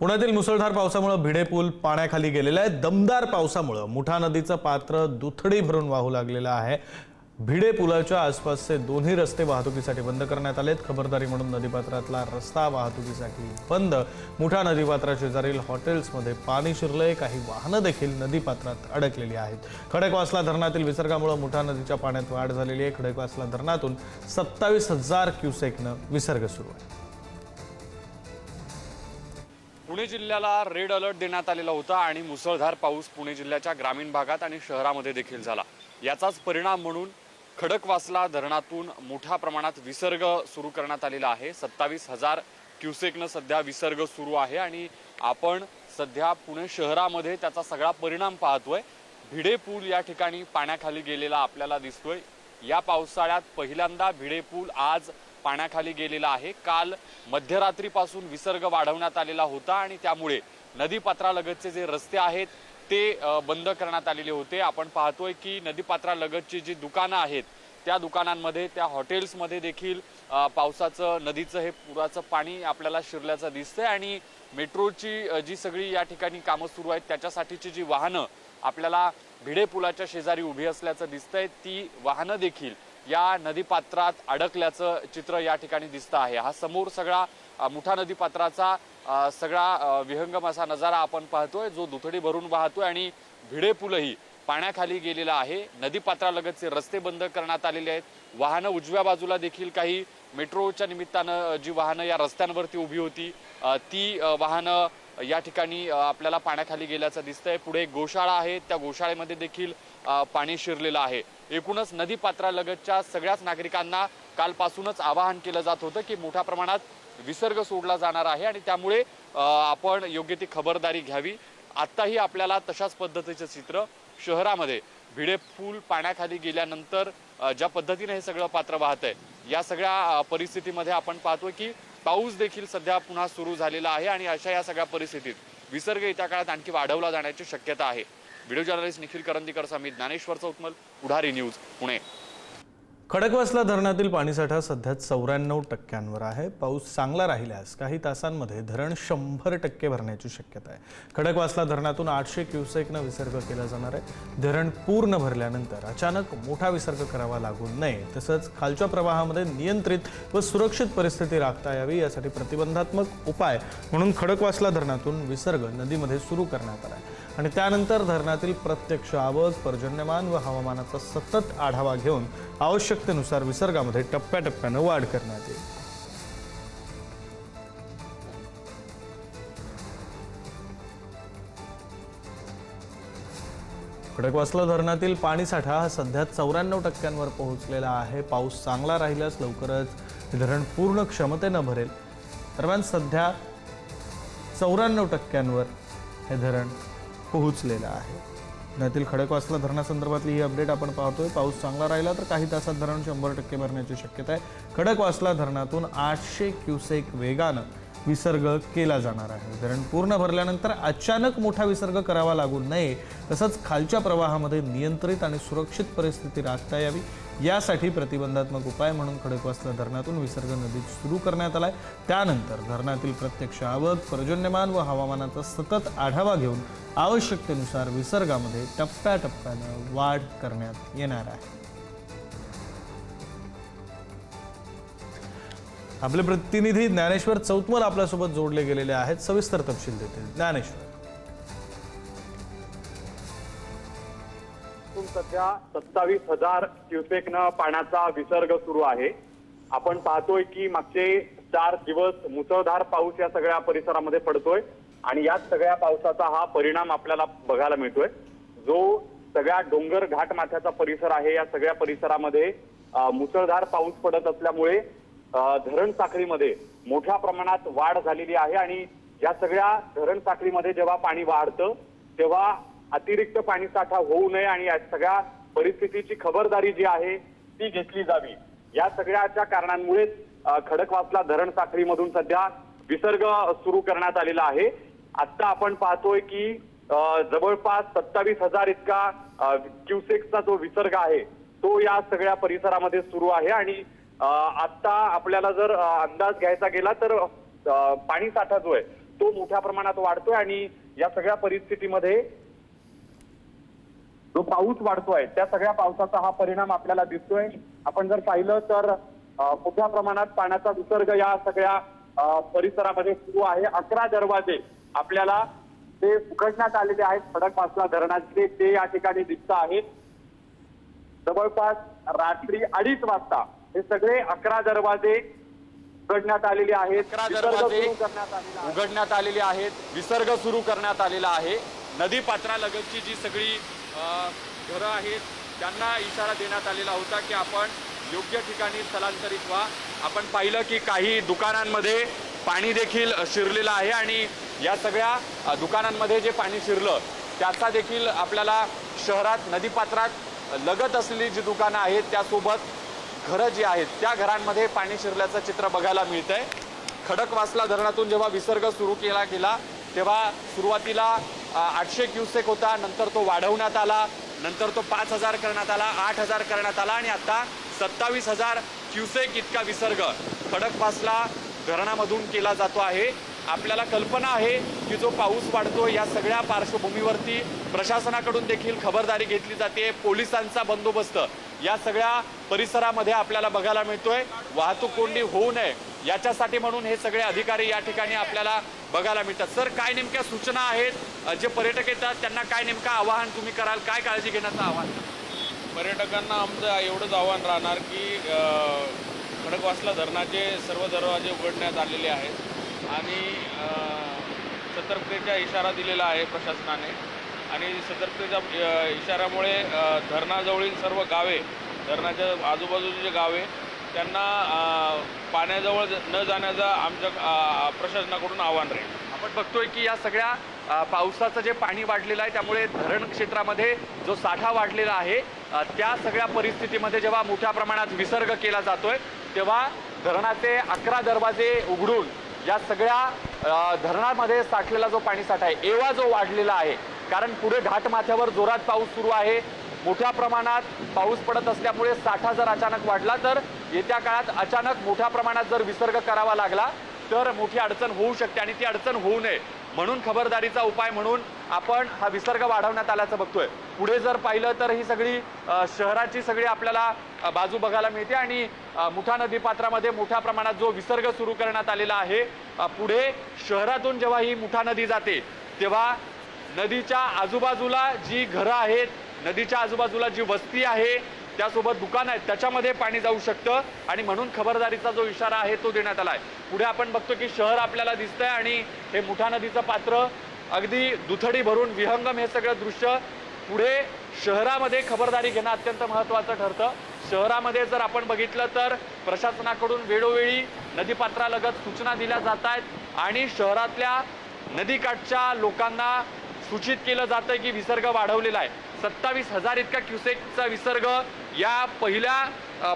पुण्यातील मुसळधार पावसामुळे भिडे पूल पाण्याखाली गेलेला आहे। दमदार पावसामुळे मुठा नदीचं पात्र दुथडी भरून वाहू लागलेलं आहे। भिडे पुलाच्या आसपासचे दोन्ही रस्ते वाहतुकीसाठी बंद करण्यात आलेत। खबरदारी म्हणून नदीपात्रातला रस्ता वाहतुकीसाठी बंद। मुठा नदीपात्राशेजारील हॉटेल्समध्ये पाणी शिरलंय। काही वाहनं देखील नदीपात्रात अडकलेली आहेत। खडकवासला धरणातील विसर्गामुळे मुठा नदीच्या पाण्यात वाढ झालेली आहे। खडकवासला धरणातून 27,000 क्युसेकनं विसर्ग सुरू आहे। पुणे जिल्ह्याला रेड अलर्ट देण्यात आलेला होता आणि मुसळधार पाऊस पुणे जिल्ह्याच्या ग्रामीण भागात आणि शहरामध्ये देखील झाला। याचाच परिणाम म्हणून खडकवासला धरणातून मोठ्या प्रमाणात विसर्ग सुरू करण्यात आलेला आहे। 27,000 क्युसेकनं सध्या विसर्ग सुरू आहे आणि आपण सध्या पुणे शहरामध्ये त्याचा सगळा परिणाम पाहतोय। भिडे पूल या ठिकाणी पाण्याखाली गेलेला आपल्याला दिसतोय। या पावसाळ्यात पहिल्यांदा भिडे पूल आज पाण्याखाली गेलेला आहे। काल मध्यरात्रीपासून विसर्ग वाढवण्यात आलेला होता आणि त्यामुळे नदीपात्रालगतचे जे रस्ते आहेत ते बंद करण्यात आलेले होते। आपण पाहतोय की नदीपात्रालगतची जी दुकानं आहेत त्या दुकानांमध्ये, त्या हॉटेल्समध्ये देखील पावसाचं नदीचं हे पुराचं पाणी आपल्याला शिरल्याचं दिसतंय आणि मेट्रोची जी सगळी या ठिकाणी कामं सुरू आहेत त्याच्यासाठीची जी वाहनं आपल्याला भिडे पुलाच्या शेजारी उभी असल्याचं दिसतंय, ती वाहनं देखील या नदीपात्रात अडकल्याचं चित्र या ठिकाणी दिसत आहे। हा समोर सगळा मुठा नदीपात्राचा सगळा विहंगम असा नजारा आपण पाहतोय, जो दुथडी भरून वाहतोय आणि भिडे पूलही पाण्याखाली गेलेला आहे। नदीपात्रालगतचे रस्ते बंद करण्यात आलेले आहेत। वाहनं उजव्या बाजूला देखील काही मेट्रोच्या निमित्तानं जी वाहनं या रस्त्यांवरती उभी होती ती वाहनं या ठिकाणी आपल्याला पाण्याखाली गेल्याचं दिसतंय। पुढे गोशाळा आहे, त्या गोशाळेमध्ये देखील पाणी शिरलेलं आहे। एकूणच नदीपात्रालगतच्या सगळ्याच नागरिकांना कालपासूनच आवाहन केलं जात होतं की मोठ्या प्रमाणात विसर्ग सोडला जाणार आहे आणि त्यामुळे आपण योग्य ती खबरदारी घ्यावी। आत्ताही आपल्याला तशाच पद्धतीचं चित्र शहरामध्ये भिडे पूल पाण्याखाली गेल्यानंतर ज्या पद्धतीने हे सगळं पात्र वाहतंय या सगळ्या परिस्थितीमध्ये आपण पाहतोय की पाऊस देखील सध्या पुन्हा सुरू झालेला आहे आणि अशा या सगळ्या परिस्थितीत विसर्ग येत्या काळात आणखी वाढवला जाण्याची शक्यता आहे। व्हिडिओ जर्नलिस्ट निखिल करंदीकर समित ज्ञानेश्वर चौतमल, पुढारी न्यूज, पुणे। खडकवासला धरणातील पाणीसाठा सध्या 94% आहे। पाऊस चांगला राहिल्यास काही तासांमध्ये धरण 100% भरण्याची शक्यता आहे। खडकवासला धरणातून 800 क्युसेकनं विसर्ग केला जाणार आहे। धरण पूर्ण भरल्यानंतर अचानक मोठा विसर्ग करावा लागू नये, तसंच खालच्या प्रवाहामध्ये नियंत्रित व सुरक्षित परिस्थिती राखता यावी यासाठी प्रतिबंधात्मक उपाय म्हणून खडकवासला धरणातून विसर्ग नदीमध्ये सुरू करण्यात आला आहे आणि त्यानंतर धरणातील प्रत्यक्ष आवक, पर्जन्यमान व हवामानाचा सतत आढावा घेऊन आवश्यकतेनुसार विसर्गामध्ये टप्प्याटप्प्यानं वाढ करण्यात येईल। खडकवासला धरणातील पाणीसाठा हा सध्या 94% पोहोचलेला आहे। पाऊस चांगला राहिल्यास लवकरच धरण पूर्ण क्षमतेनं भरेल। दरम्यान सध्या 94% हे धरण पोहोचलेलं आहे। पुण्यातील खडकवासला धरणासंदर्भातली ही अपडेट आपण पाहतोय। पाऊस चांगला राहिला तर काही तासात धरण 100% भरण्याची शक्यता आहे। खडकवासला धरणातून 800 क्युसेक वेगानं विसर्ग केला जाणार आहे। धरण पूर्ण भरल्यानंतर अचानक मोठा विसर्ग करावा लागू नये, तसंच खालच्या प्रवाहामध्ये नियंत्रित आणि सुरक्षित परिस्थिती राखता यावी यासाठी प्रतिबंधात्मक उपाय म्हणून खडकवासला धरणातून विसर्ग नदीत सुरू करण्यात आलाय। त्यानंतर धरणातील प्रत्यक्ष आवक, पर्जन्यमान व हवामानाचा सतत आढावा घेऊन आवश्यकतेनुसार विसर्गामध्ये टप्प्याटप्प्यानं वाढ करण्यात येणार आहे। आपले प्रतिनिधी ज्ञानेश्वर चौतमल आपल्यासोबत जोडले गेलेले आहेत, सविस्तर तपशील देतील। ज्ञानेश्वर, सध्या 27,000 क्युसेकनं पाण्याचा विसर्ग सुरू आहे। आपण पाहतोय की मागचे 4 दिवस मुसळधार पाऊस या सगळ्या परिसरामध्ये पडतोय आणि या सगळ्या पावसाचा हा परिणाम आपल्याला बघायला मिळतोय। जो सगळ्या डोंगर घाट माथ्याचा परिसर आहे या सगळ्या परिसरामध्ये मुसळधार पाऊस पडत असल्यामुळे धरण साखळीमध्ये मोठ्या प्रमाणात वाढ झालेली आहे आणि या सगळ्या धरण साखळीमध्ये जेव्हा पाणी वाढतं तेव्हा अतिरिक्त पाणीसाठा होऊ नये आणि या सगळ्या परिस्थितीची खबरदारी जी आहे ती घेतली जावी। या सगळ्याच्या कारणांमुळे खडकवासला धरण साखळीमधून सध्या विसर्ग सुरू करण्यात आलेला आहे। आता आपण पाहतोय की जवळपास 27,000 इतका क्युसेकचा जो विसर्ग आहे तो या सगळ्या परिसरामध्ये सुरू आहे आणि आता आपल्याला जर अंदाज घ्यायचा गेला तर पाणी साठा जो आहे तो मोठ्या प्रमाणात वाढतोय आणि या सगळ्या परिस्थितीमध्ये जो पाऊस वाढतोय त्या सगळ्या पावसाचा हा परिणाम आपल्याला दिसतोय. आपण जर पाहिलं तर मोठ्या प्रमाणात पाण्याचा विसर्ग या सगळ्या परिसरामध्ये सुरू आहे. 11 दरवाजे आपल्याला ते उघडण्यात आलेले आहेत खडकवासला धरणाचे, ते या ठिकाणी दिसत आहेत. जवळपास रात्री 2:30 वाजता हे सगळे 11 दरवाजे उघडण्यात आलेले आहेत. 11 विसर्ग दरवाजे सुरू करण्यात आलेला आहे. उघडण्यात आलेले आहेत. विसर्ग सुरू करण्यात आलेला आहे. नदी पात्रालगतची जी सगळी घरं आहेत त्यांना इशारा देण्यात आलेला होता की आपण योग्य ठिकाणी स्थलांतरित व्हा. आपण पाहिलं की काही दुकानांमध्ये पाणी देखील शिरलेलं आहे आणि या सगळ्या दुकानांमध्ये जे पाणी शिरलं त्याचा देखील आपल्याला शहरात नदीपात्रात लगत असलेली जी दुकानं आहेत त्यासोबत घरं जी आहेत त्या घरांमध्ये पाणी शिरल्याचं चित्र बघायला मिळतंय. खडकवासला धरणातून जेव्हा विसर्ग सुरू केला गेला तेव्हा सुरुवातीला 800 क्युसेक होता, नंतर तो वाढवण्यात आला, नंतर तो 5000 करण्यात आला, 8000 करण्यात आला आणि आता 27,000 क्युसेक इतका विसर्ग खडकवासला धरणामधून केला जातो आहे. आपल्याला कल्पना आहे की जो पाऊस वाढतो या सगळ्या पार्श्वभूमीवरती प्रशासनाकडून देखील खबरदारी घेतली जाते. पोलिसांचा बंदोबस्त या सगळ्या परिसरामध्ये आपल्याला बघायला मिळतोय. वाहतूक कोंडी होऊ नये याच्यासाठी म्हणून हे सगळे अधिकारी या ठिकाणी आपल्याला बघायला मिळतात. सर, काय नेमक्या सूचना आहेत? जे पर्यटक येतात त्यांना काय नेमकं आवाहन तुम्ही कराल? काय काळजी घेण्याचं आवाहन? पर्यटकांना आमचं एवढंच आव्हान राहणार की खडकवासला धरणाचे सर्व दरवाजे उघडण्यात आलेले आहेत आणि सतर्कतेचा इशारा दिलेला आहे प्रशासनाने आणि सतर्कतेच्या इशाऱ्यामुळे धरणाजवळील सर्व गावे, धरणाच्या आजूबाजूची जे गावे त्यांना पाण्याजवळ न जाण्याचा आमच्या प्रशासनाकडून आव्हान राहील. आपण बघतोय की या सगळ्या पावसाचं जे पाणी वाढलेलं आहे त्यामुळे धरण क्षेत्रामध्ये जो साठा वाढलेला आहे त्या सगळ्या परिस्थितीमध्ये जेव्हा मोठ्या प्रमाणात विसर्ग केला जातोय तेव्हा धरणाचे 11 दरवाजे उघडून या सगळ्या धरणामध्ये साठलेला जो पाणी साठा आहे एवा जो वाढलेला आहे, कारण पुढे घाटमाथ्यावर जोरात पाऊस सुरू आहे. मोठ्या प्रमाणात पाऊस पडत असल्यामुळे साठा जर अचानक वाढला तर येत्या काळात अचानक मोठ्या प्रमाणात जर विसर्ग करावा लागला तर मोठी अडचण होऊ शकते आणि ती अडचण होऊ नये म्हणून खबरदारीचा उपाय म्हणून आपण हा विसर्ग वाढवण्यात आल्याचं बघतोय. पुढे जर पाहिलं तर ही सगळी शहराची सगळी आपल्याला बाजू बघायला मिळते आणि मुठा नदी पात्रामध्ये मोठ्या प्रमाणात जो विसर्ग सुरू करण्यात आलेला आहे. पुढे शहरातून जेव्हा ही मुठा नदी जाते तेव्हा नदीच्या आजूबाजूला जी घरं आहेत, नदीच्या आजूबाजूला जी वस्ती आहे, त्यासोबत दुकान आहेत त्याच्यामध्ये पाणी जाऊ शकतं आणि म्हणून खबरदारीचा जो इशारा आहे तो देण्यात आला आहे. पुढे आपण बघतो की शहर आपल्याला दिसतंय आणि हे मुठा नदीचं पात्र अगदी दुथडी भरून विहंगम हे सगळं दृश्य. पुढे शहरामध्ये खबरदारी घेणं अत्यंत महत्त्वाचं ठरतं. शहरामध्ये जर आपण बघितलं तर प्रशासनाकडून वेळोवेळी नदीपात्रालगत सूचना दिल्या जात आहेत आणि शहरातल्या नदीकाठच्या लोकांना सूचित केलं जातं की विसर्ग वाढवलेला आहे. 27,000 इतका क्युसेकचा विसर्ग या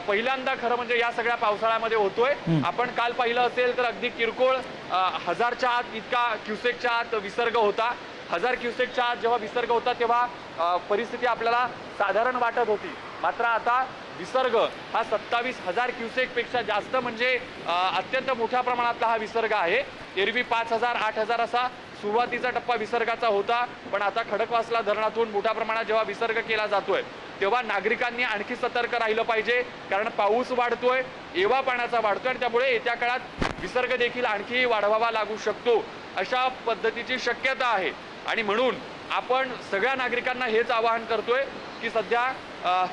पहिल्यांदा खरं म्हणजे या सगळ्या पावसाळ्यामध्ये होतोय. आपण काल पाहिलं असेल तर अगदी किरकोळ 1000च्या आत इतका क्युसेकच्या आत विसर्ग होता. 1000 क्युसेकच्या आत जेव्हा विसर्ग होता तेव्हा परिस्थिती आपल्याला साधारण वाटत होती. मात्र आता विसर्ग हा 27,000 क्युसेकपेक्षा जास्त म्हणजे अत्यंत मोठ्या प्रमाणातला हा विसर्ग आहे. एरवी 5,000 8,000 असा सुरुवातीचा टप्पा विसर्गाचा होता, पण आता खडकवासला धरणातून मोठ्या प्रमाणात जेव्हा विसर्ग केला जातोय तेव्हा नागरिकांनी आणखी सतर्क राहिलं पाहिजे, कारण पाऊस वाढतोय, एवा पाण्याचा वाढतोय आणि त्यामुळे येत्या काळात विसर्ग देखील आणखी वाढवावा लागू शकतो अशा पद्धतीची शक्यता आहे. आणि म्हणून आपण सगळ्या नागरिकांना हेच आवाहन करतोय की सध्या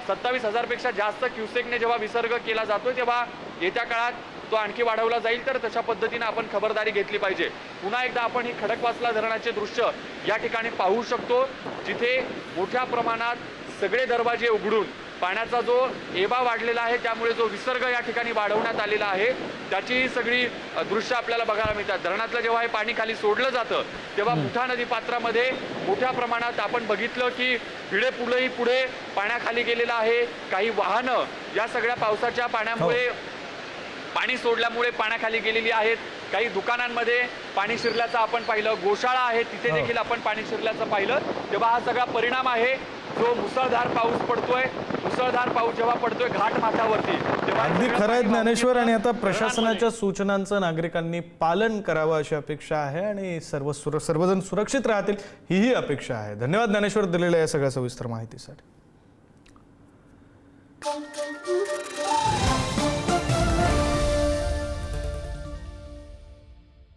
27,000 पेक्षा जास्त क्युसेकने जेव्हा विसर्ग केला जातोय तेव्हा येत्या काळात तो आणखी वाढवला जाईल, तर तशा पद्धतीने आपण खबरदारी घेतली पाहिजे. पुन्हा एकदा आपण ही खडकवासला धरणाचे दृश्य या ठिकाणी पाहू शकतो, जिथे मोठ्या प्रमाणात सगळे दरवाजे उघडून पाण्याचा जो एवा वाढलेला आहे त्यामुळे जो विसर्ग या ठिकाणी वाढवण्यात आलेला आहे त्याची सगळी दृश्य आपल्याला बघायला मिळतात. धरणातलं जेव्हा हे पाणी खाली सोडलं जातं तेव्हा मुठा नदी पात्रामध्ये मोठ्या प्रमाणात आपण बघितलं की पुढेही पुढे पाण्याखाली गेलेलं आहे. काही वाहनं या सगळ्या पावसाच्या पाण्यामुळे पाणी सोडल्यामुळे पाण्याखाली गेलेली आहेत. काही दुकानांमध्ये पाणी शिरल्याचं आपण पाहिलं, गोशाळा आहे तिथे देखील आपण पाणी शिरल्याचं पाहिलं. तेव्हा हा सगळा परिणाम आहे जो मुसळधार पाऊस पडतोय. मुसळधार पाऊस जेव्हा पडतोय घाटमाथ्यावरती तेव्हा अगदी खरं आहे ज्ञानेश्वर. आणि आता प्रशासनाच्या सूचनांचं नागरिकांनी पालन करावं अशी अपेक्षा आहे आणि सर्वजण सुरक्षित राहतील ही अपेक्षा आहे. धन्यवाद ज्ञानेश्वर दिलेल्या या सगळ्या सविस्तर माहितीसाठी.